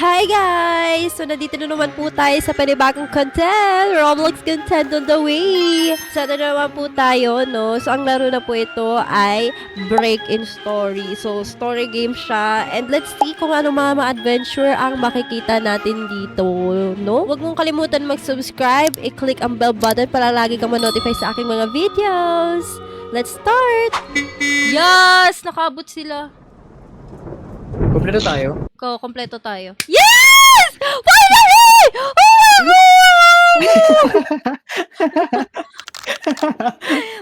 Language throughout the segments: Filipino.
Hi guys! So nandito na naman po tayo sa panibagong content, Roblox content on the way! Sana naman po tayo, no? So ang laro na po ito ay Break in Story. So story game siya and let's see kung ano mga adventure ang makikita natin dito, no? Huwag mong kalimutan mag-subscribe, i-click ang bell button para lagi kang ma-notify sa aking mga videos. Let's start! Yes! Nakaabot sila. Kompleto tayo? Kompleto tayo. Yes! Finally! Oh my God!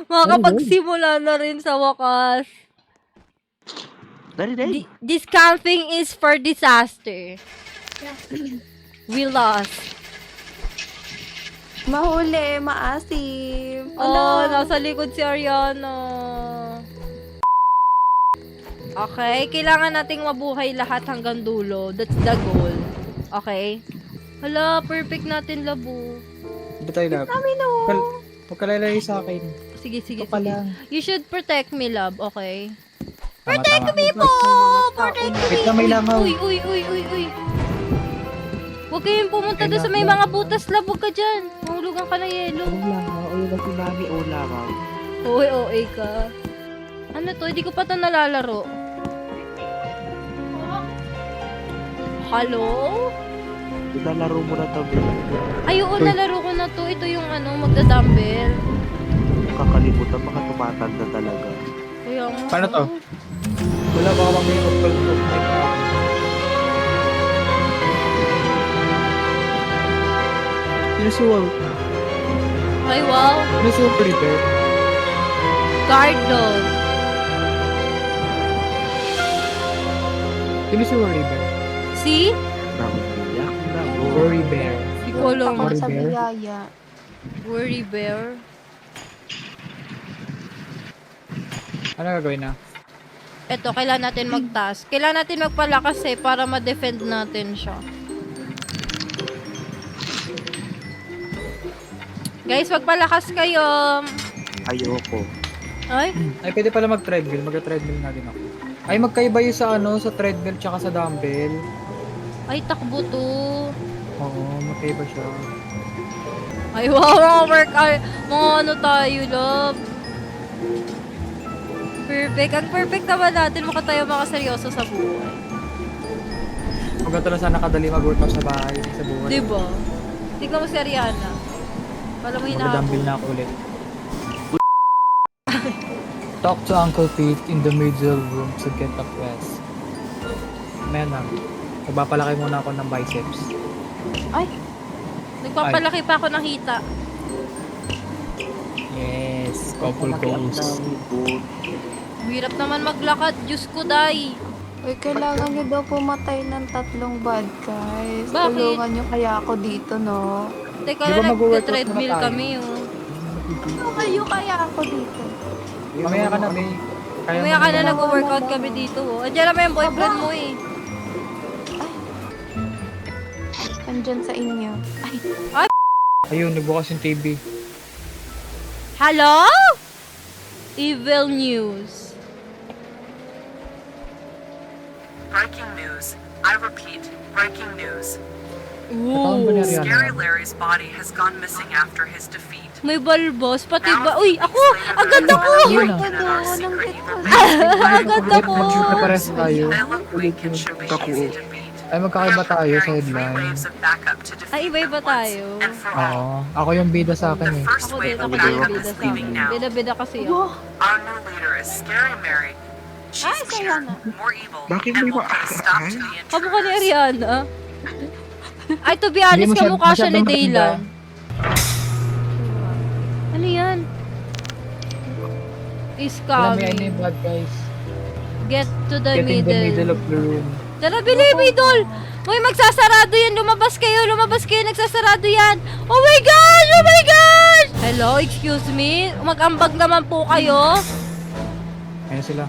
Makakapagsimula na rin sa wakas. This camping is for disaster. We lost. Mahuli, maasim. Oh, nasa likod si Ariana. Okay, kailangan nating mabuhay lahat hanggang dulo. That's the goal. Okay? Hala, perfect natin, labo. Hindi tayo lab. Huwag ka lalay sa akin. Sige, sige, Ito pa sige. lang. You should protect me, love, okay? Tama, Protect tama. me po! Protect me! Wait na, may langaw. Uy. Huwag kayong pumunta doon sa may mga butas, love. Huwag ka dyan. Mahulugan ka na yelo. Uy, na si Mami, o langaw. Uy, ka. Ano to? Hindi ko pa ito nalalaro. Hello? Ilalaro mo na ito, baby. Ay, oo, nalaro ko na to. Ito yung magda-dumbbell. Kakalimutan, baka tumatanda talaga. Kuya nga. Paano to? Wala ba akong may upload? Sinusuwag. Ay, wow. Sinusuwag repair. Guard dog. Sinusuwag repair. See? Nangyak na mo. Worry bear. Hindi ko alam. Ako sa Bear? biyaya. Worry bear. Ano gagawin na? Eto, kailangan natin mag-task. Kailangan natin magpalakas para ma-defend natin siya. Guys, magpalakas kayo. Ayoko. Ay, Ay, pwede pala mag-treadmill. Mag-treadmill na din ako. Ay, magkaiba yun sa sa treadmill tsaka sa dumbbell. ay takbo to. Oo, magkaiba siya. Ay, wow, mga workout. Mga tayo, love. Perfect. Ang perfect naman natin. Mukha tayo mga seryoso sa buhay. Huwag ganito lang sana kadali mag-workout sa bahay, sa buhay. Diba? Tignan mo si Ariana. Pala mo Mag-dumbbell hinahabol. na ako ulit. Talk to Uncle Pete in the middle room to get up rest. Amen na. Nagpapalaki muna ako ng biceps. Ay, Nagpapalaki pa ako ng hita. Yes, couple goals. Ang hirap naman maglakad. Diyos ko, day. uy, kailangan nyo daw pumatay ng 3 bad guys. Bakit? Tulungan nyo kaya ako dito, no? Teka Di ba na, mag-workout nag-treadmill muna tayo? kami, oh. Kayo kaya ako dito. Mamaya ka na, May. Kaya Kumaya mo ka na naman. nag-workout kami dito, oh. Andiyan naman yung boyfriend mo, eh. Andyan sa inyo. Ay, Ayun, nagbukas yung TV. Hello? Evil news. Breaking news. I repeat, breaking news. Katawan ba ni Ooh. Ariana? Scary Larry's body has gone missing after his defeat. May balbos. Pati Now, ba? Uy, ako! Agad ako! Yun na. Breaking in our Ano, secret ano, evil Agad base. ako! Mag-shoot na pares tayo. They look weak and should be easy to beat. Ay, We magkakaiba are tayo sa preparing 3 headline. waves of backup to defeat Ay, iba-iba them once tayo. and for all. Oo. Ako yung bida sa akin The eh. first Ako din, wave ako of din backup bida is sa leaving akin. now. Bida-bida kasi ako. wow. Our new leader is Scary Mary. She's Ay, weirder, sayang. more evil, Bakit and may will put a stop to the Kamukha ni intruders. Ariana. Ay, to be Hindi honest, masyad- kamukha siya ni masyadong Daylan. Ano yan? Is Alam mo yan coming. yung bad guys. Get to the Get in the middle middle. of the room. Tara, bili, idol! Uy, magsasarado yan! Lumabas kayo! Nagsasarado yan! Oh my gosh! Oh my gosh! Hello, excuse me? Mag-ambag naman po kayo. Ayun sila.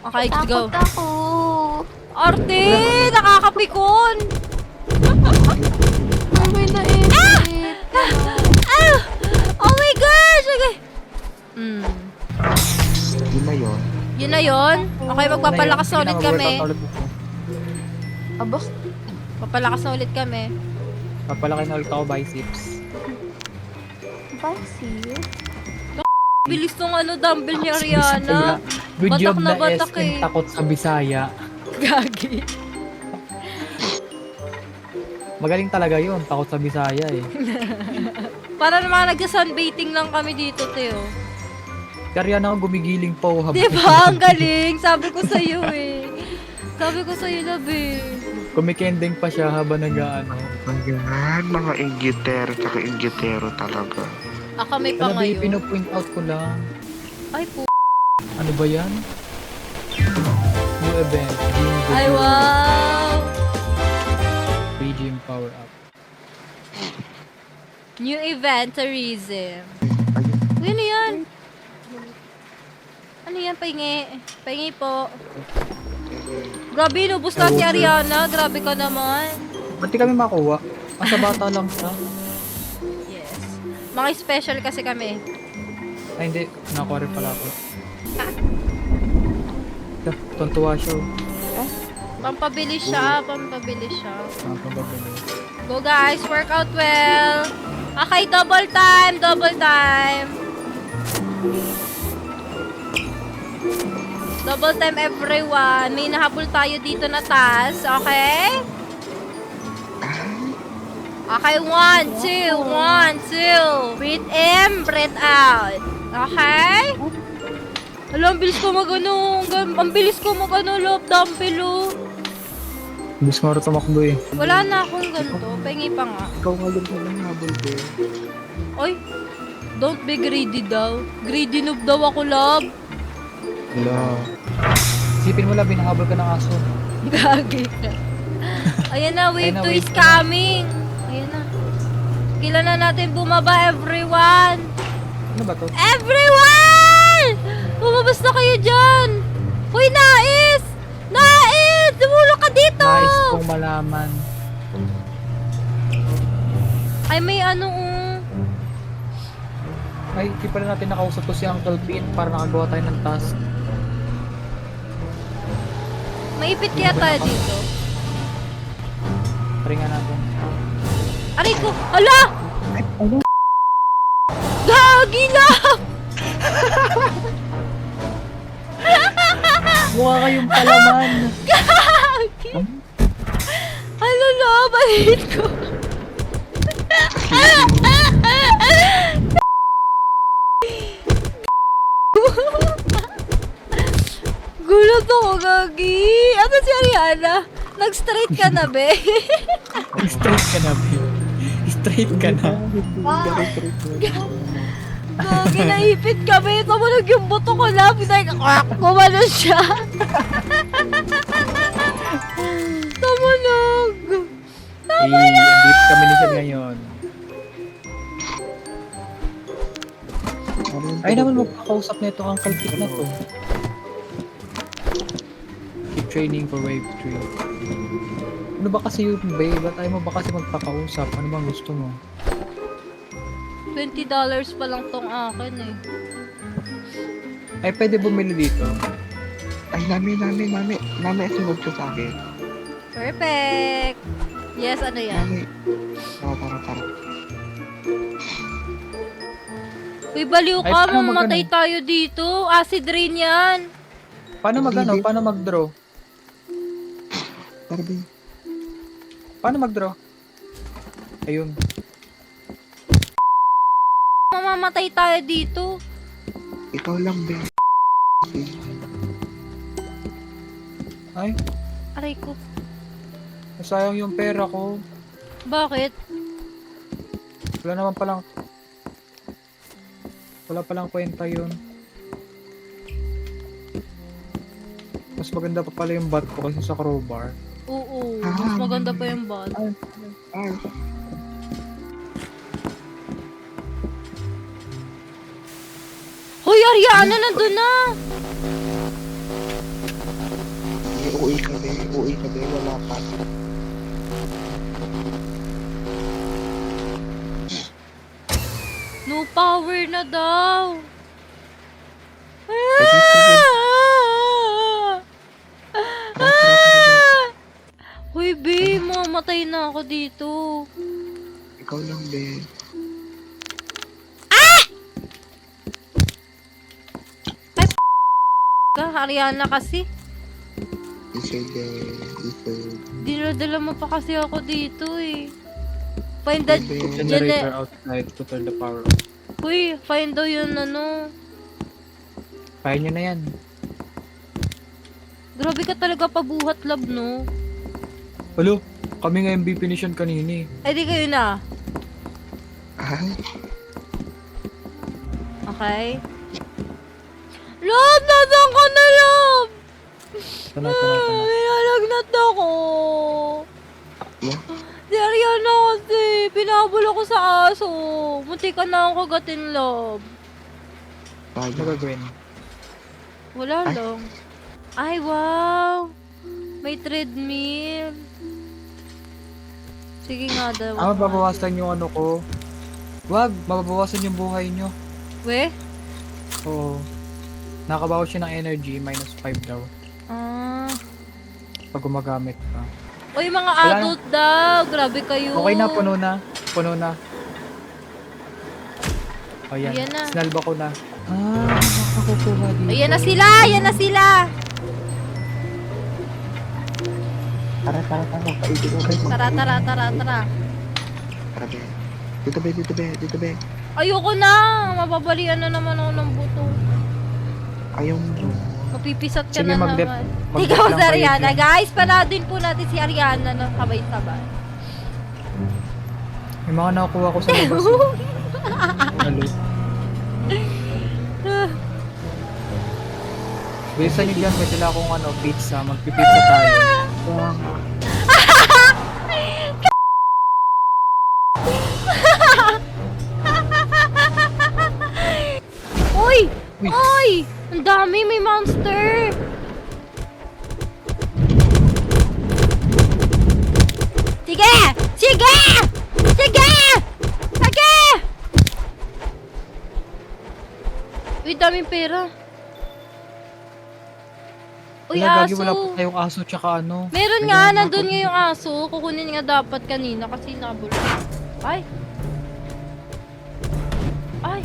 Okay, let's go. Takot ako. Arte! Nakakapikon! Ay, may nainit. Ah! Oh my gosh! Okay. Yun na yun. Yun na yun? Okay, magpapalakas Sige na, ulit kami. mag-workout ulit ako. Aba, Papalakas na ulit kami. Papalaki na ulit ako biceps. Bye, see you. Bilis nung dumbbell ni Ariana. Good Batak job na na batak SM eh. takot sa Bisaya. Gagi. Magaling talaga yun, takot sa Bisaya eh. Para naman nagsa-sunbathing lang kami dito, Teo. Kaya ako gumigiling pa habang Diba? Ang galing. Sabi ko sa'yo eh. Sabi ko sa'yo, labi. kumikending pa siya habang nag-ano. Ayan, mga inggitero tsaka inggitero talaga. May Alam mo, pangayo. pino-point out ko lang. Ay, po. Ano ba yan? New event. Gym the Ay, Gym. wow. Free gym power up. New event, tourism. Ayun. Uy, ano yan? Ano yan, pahingi? Pahingi po. Grabe, inubos na si Ariana. Grabe ka naman. Ba't di kami makuha? Asa bata lang siya. Yes. Mga special kasi kami. Ay hindi, nakuha rin pala ako. Tuntua siya. Pampabilis siya, pampabilis siya. Pagkabili. Go guys, work out well. Okay, double time, double time. Double time everyone. May nahabol tayo dito na task, okay? Okay, 1, 2, 1, 2. Breathe in, breathe out. Okay? Alam, ang bilis ko mag-ano. Ang bilis ko mag-ano, love dumbbell, oh. Bus nga rin tumakbo eh. Wala na akong ganito. Pengi pa nga. Ikaw nga lang naman habol ko. Oy, don't be greedy daw. Greedy noob daw ako, love. Hello. Isipin mo lang, binahabol ka ng aso. Gagi ka. Ayan na, wave Ayan na, 2 is wave two. coming. Ayan na. Kailan na natin bumaba, everyone? Ano ba to? Everyone! Bumabas na kayo dyan! Uy, Nais! Nais! Dumulong ka dito! Nais kong malaman. Ay, may ano, Ay, di pa rin natin nakausap ko si Uncle Pete para nakagawa tayo ng task. Maipit kaya tayo dito. Try nga natin. Aray ko! Ala! Gagi na! Mukha kayong palaman. Gagi! Ano na? Balit ko. Gulat ako, Gagi. Ano si Ariana? Nag-straight ka na, be? Straight ka na, babe. Straight ka na. Gagi, naipit kami. Tumunog yung buto ko lang. Kumano siya. Tumunog. Deep kami ni siya ngayon. Ay naman magpakausap na ito Uncle Pete na to. Keep training for wave 3. Ano ba kasi yun, babe? Ba't ayaw mo ba kasi magpakausap? Ano bang gusto mo? $20 pa lang tong akin eh. Ay, pwede bumili dito. Ay, mami, sunod siya sa akin. Perfect! Yes, ano yan? Mami. Oh, tara. Uy, baliw Ay, ka, paano mamamatay mag-ano? tayo dito. Acid rain yan. Paano mag-ano? Paano mag-draw? Tara, babe. Paano mag-draw? Ayun. Mamamatay tayo dito. Ikaw lang, babe. Ay, Aray ko. sayang yung pera ko. Bakit? Wala palang kwenta yun. Mas maganda pa pala yung bat ko kasi sa crowbar. Oo, mas maganda pa yung ball. Ay, Hoy, Ariana, nandun na! uuwi ka, babe. Wala pa. No power na daw. Hoy, babe, namatay na ako dito. Ikaw lang, be. Ariana kasi. Deserve. Dinadala mo pa kasi ako dito eh. Find the... Generator outside to turn the power on. Uy, find daw yun ano. Kaya nyo na yan. Grabe ka talaga pabuhat, love, no? Hello, kami nga MVP mission kanini. Ay, di kayo na. Ay, Okay. Love, nasaan ka na, love? Tana. Nilalagnat ako. yeah. Si Ariana kasi, pinabol ako sa aso. Munti ka na ako kagatin, love. Ano Tayo. gagawin? Wala Ay. lang. Ay, wow. May treadmill. Sige nga daw. Mababawasan yung ano ko. Wag, mababawasan yung buhay nyo. We? Oo. Nakabawas siya ng energy, -5 daw. Ah. Pag gumagamit ka. Uy, mga Wala. adult daw. Grabe kayo. Okay na, puno na. Puno na. Ayan, Ayan na. sinalba ko na. Nakakukuha dito. Ayan na sila! Ayan na sila! Tara. Paigil mo, guys. Tara. Tara, be. Dito, be. Ayoko na! Mababalian na naman ako ng buto. Ayaw mo. Mapipisat ka Sige, na mag-dep- naman. mag-dep Ikaw lang si kayo Ariana. dyan. Guys, panadin po natin si Ariana ng sabay-sabay. May mga nakukuha ko sa labas. Hello. Bilisan nyo dyan, may sila akong pizza. Magpipizza tayo. Uy! Uy. Uy! Ang dami! May monster! Sige! Sige! Sige! Sige! Uy, daming pera. Uy, Wala, gagi, aso. wala pa tayong aso tsaka ano. Meron Kaya nga, nga nandun ako- nga yung aso. Kukunin nga dapat kanina kasi nabulok. Ay! Ay!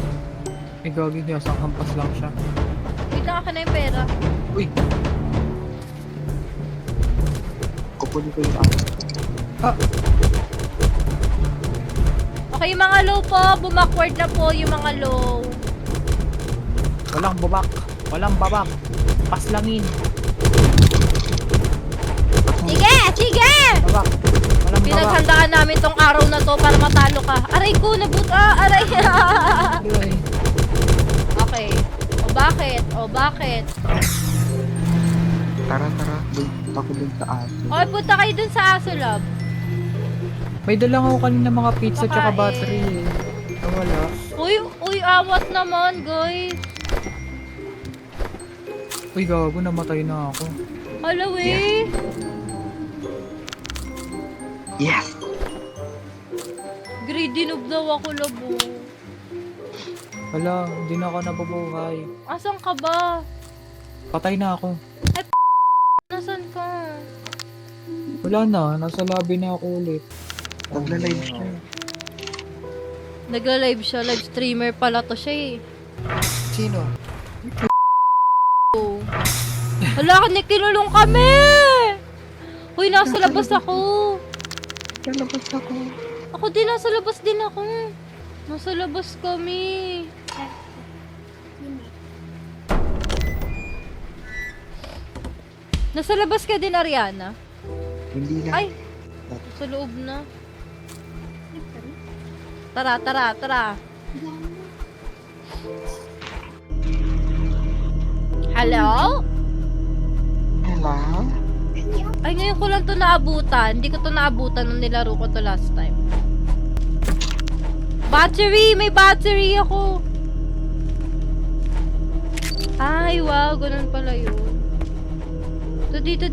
May gagi, asang hampas lang siya. Wait lang, na yung pera. Uy! Kukunin ko yung aso. Okay, yung mga low po. Bumackward na po yung mga low. Walang babak. Walang babak. Paslangin. Sige! Sige! Babak. Walang babak. Pinaghandaan namin tong araw na to para matalo ka. Aray ko, nabuta! Aray! Ay. Okay. O bakit? O bakit? Tara. Punta ko dun sa aso. Okay, punta kayo dun sa aso, love. May dala ako kanina mga pizza tsaka Pakain. battery eh. Wala. Uy, awat naman, guys. Uy, gago, namatay na ako. Hello, eh. Yes! Greedy noob daw ako, labo. Wala, hindi na ako nabubuhay. Asan ka ba? Patay na ako. Nasaan ka? Wala na, nasa lobby na ako ulit. Nagla-live siya. Nagla-live siya, live streamer pala to siya eh. Sino? Hala, kinulong kami! Uy, nasa labas ako. Lalabas ako. Ako din, nasa labas din ako. Nasa labas kami. Nasa labas ka din, Ariana? Hindi na. Ay! Sa loob na. Tara. Hello? Hello? Ay, ngayon ko lang to naabutan. Hindi ko to naabutan nung nilaro ko to last time. Battery! May battery ako! Ay, wow. Ganun pala yun. Dito.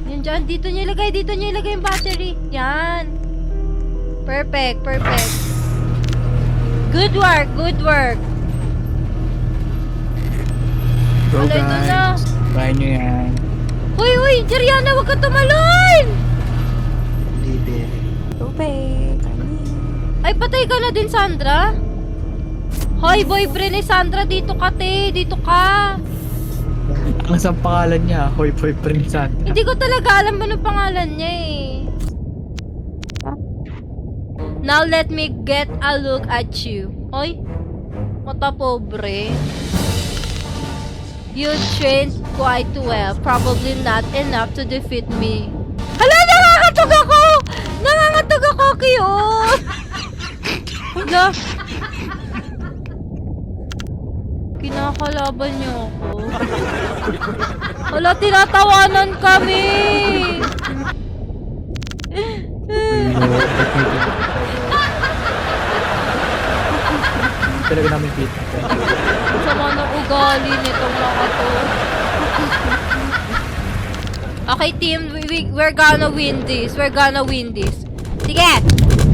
Yan dyan. Dito nyo ilagay yung battery. Yan. Perfect. Good work. Go Wala, ito na. guys. Try nyo yan. Uy, Jeriana, wag ka tumalon! Libe. Tubig. Ay, patay ka na din, Sandra. Hoy, boyfriend ni Sandra, dito ka, te. Dito ka. Ang sa pangalan niya, Hoy Boyfriend Sandra. Hindi ko talaga alam ano pangalan niya eh. Now let me get a look at you. Hoy, mata pobre. You trained quite well. Probably not enough to defeat me. Hala, nangangatog ako! Nangangatog ako, cute! Hala. Kinakalaban niyo ako. Hala, tinatawanan kami! Talaga namin kita. Sama ng ugali nitong mga to. Okay, team, we're gonna win this. We're gonna win this. Sige!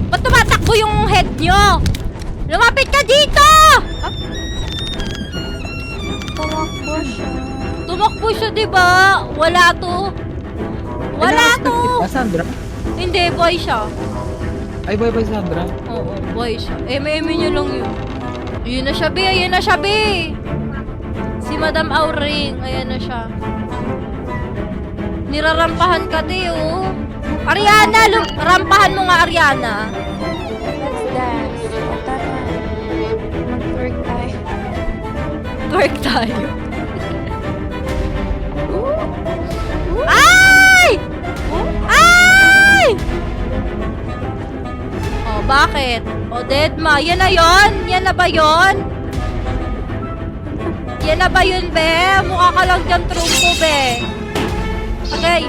Ba't tumatakbo yung head nyo? Lumapit ka dito! Tumakbo siya. Tumakbo siya, diba? Wala to. Wala to! Sandra? Hindi, boy siya. Ay, boy Sandra. Oo, boy siya. Eme nyo lang yun. Ayun na siya, be. Ayun na siya, be. Si Madam Auring. Ayan na siya. Nirarampahan ka, te, oh. Ariana, rampahan mo nga, Ariana. Let's dance. O, tara. Mag-twerk tayo. Twerk tayo. Ay! Ay! Oh, bakit? Oh, Deadma. Yan na yon? Yan na ba yon? Yan na ba yun, be? Mukha ka lang dyan trumpo, be. Agay!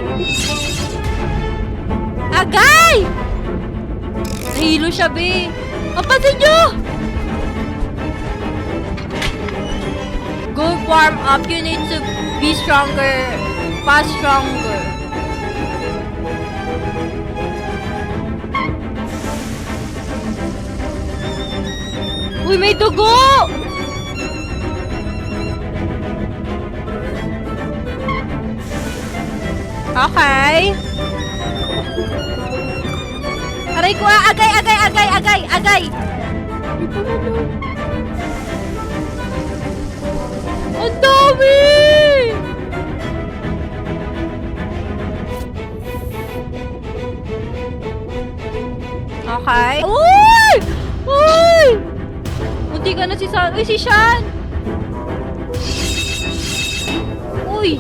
Agay! Nahilo siya, be. Kapasin nyo! Go warm up. You need to be stronger. Fast stronger. Uy, may dugo! Okay. Aray ko, agay! Ang dami! Okay. Uy! Uy! Munti ka na si San. Uy, si Shan! Uy!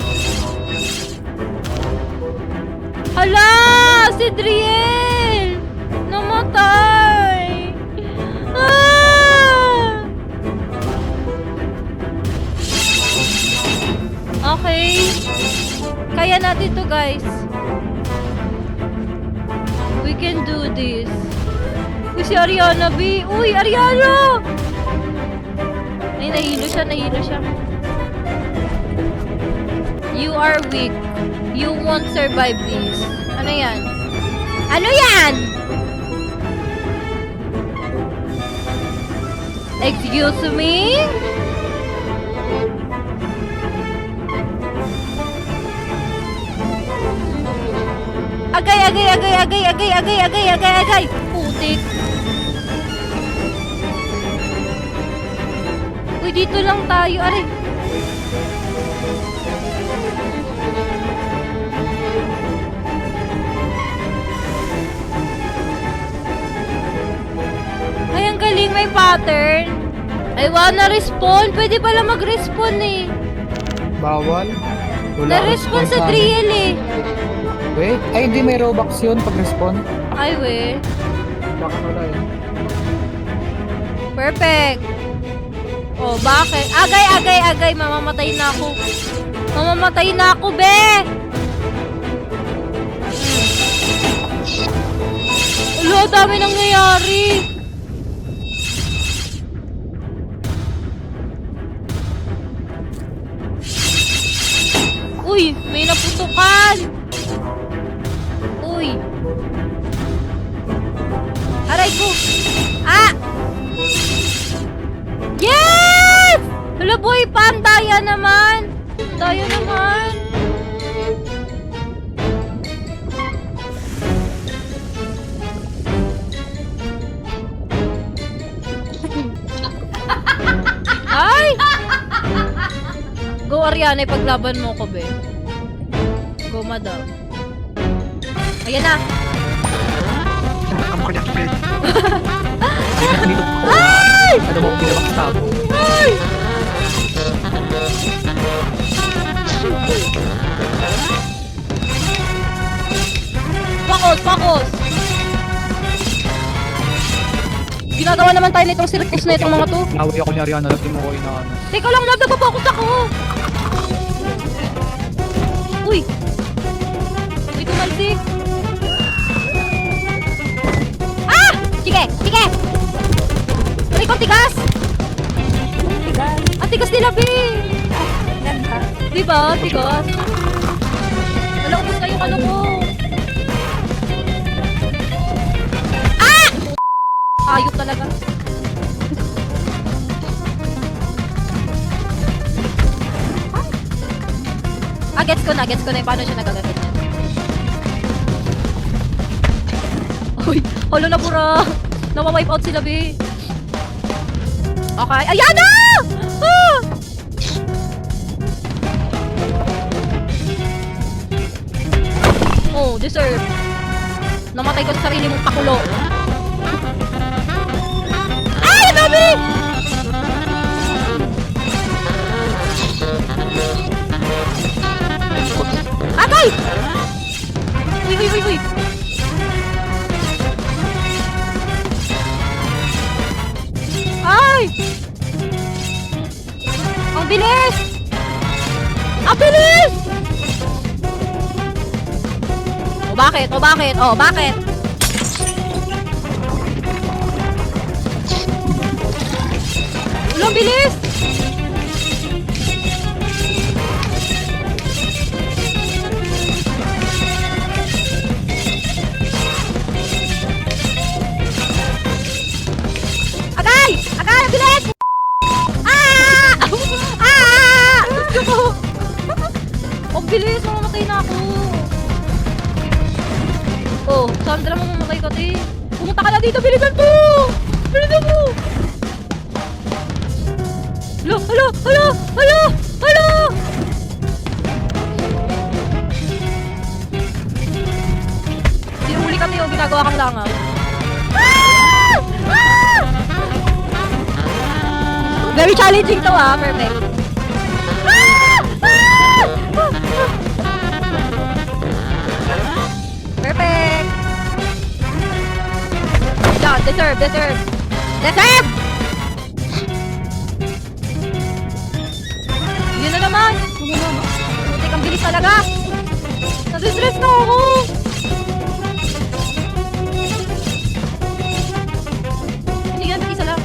Hala! Si Driel! Namatay! Ah! Okay. Kaya natin to, guys. We can do this. Uy, si Ariana, B. Uy, Ariana! Ay, nahilo siya. You are weak. You won't survive this. Ano yan? Ano yan? Excuse me? Agay! Putik. Uy, dito lang tayo. Aray. Ay, ang galing, may pattern. I wanna respawn. Pwede pala mag-respawn eh. Bawal. Wala Na-respawn sa response Driel eh. Wait, ay hindi may Robux yun pag respawn. Ay, we. Baka wala yun. Perfect. Oh, bakit? Agay. Mamamatay na ako, be! Ulo, dami nangyayari. Uy, may naputukan. Uy. Aray ko. Ah! Yes! Hala boy, pa, ang daya naman. Daya naman. Go, Ariana, ipaglaban mo ko, be. Go, madam. Ayan na. Ang ko na, please. Dito ko. Ano mo pinabakasabo? Ay! Focus! Ginagawa naman tayo nitong circus na itong mga to. Naway ako ni Ariana, lagi mo ko inaano. Teka lang, love, nagpa-focus ako! Uy! Uy, tumalsik! Ah! Sige! Aray ko, tigas! Ang tigas nila, be! Diba? Tigas. Wala, ubos na yung ano ko. Ah! Ayok talaga. Gets ko na yung paano siya nagagamit niya. Uy, holo na pura. Nawa-wipe out sila, be. Okay, ayan na! Ah! Oh, deserve. Namatay ko sa sarili mong pakulo. Ay, dami! Atay! Uy! Ay! Ang bilis! Ang bilis! O bakit? Ang bilis! Agay! Ang bilis! Ah! Ah! Ang bilis! Mamamatay na ako! Oh, Sandra, mamamatay ka, te. Pumunta ka na dito! Bilisan mo! Hala! Sinuli kami yung ginagawa kang langaw. Very challenging to, perfect. Perfect. Yeah, deserve. Yun na naman. Putik, ang bilis talaga. Nadistress na ako. Sige, isa lang.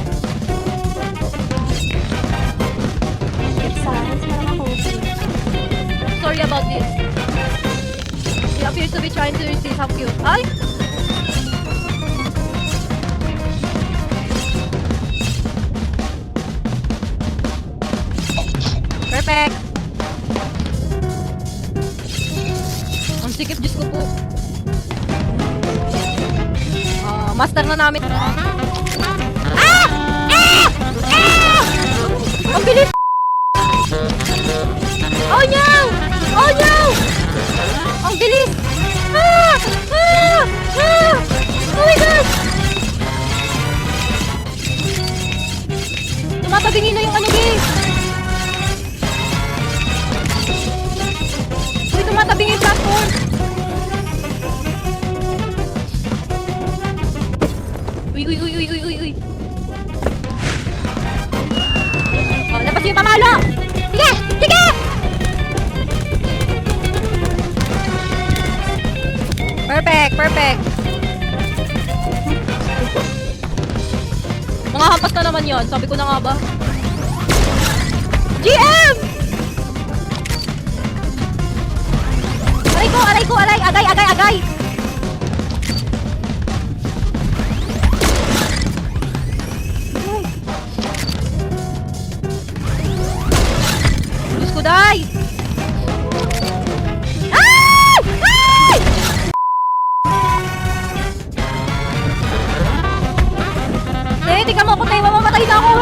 Sorry about this. He appears to be trying to receive how cute. Ay! Perfect! Ang sikip, Diyos ko po. Master na namin. Ah! Ang bilis! Oh no! Ang bilis! Oh my God! Tumatabingin na yung ano, game. Uy, tumatabingin yung platform. Uy. Oh, labas yung pamalo! Sige! Perfect. Mga hampas na naman yon. Sabi ko na nga ba? GM! Aray ko! Agay! Diyos ko, day! Tingnan mo ako, tayo, mamamatay na ako!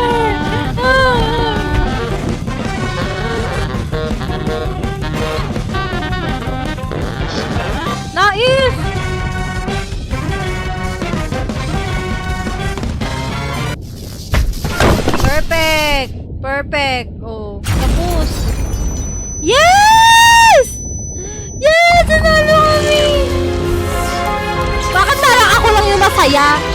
masaya.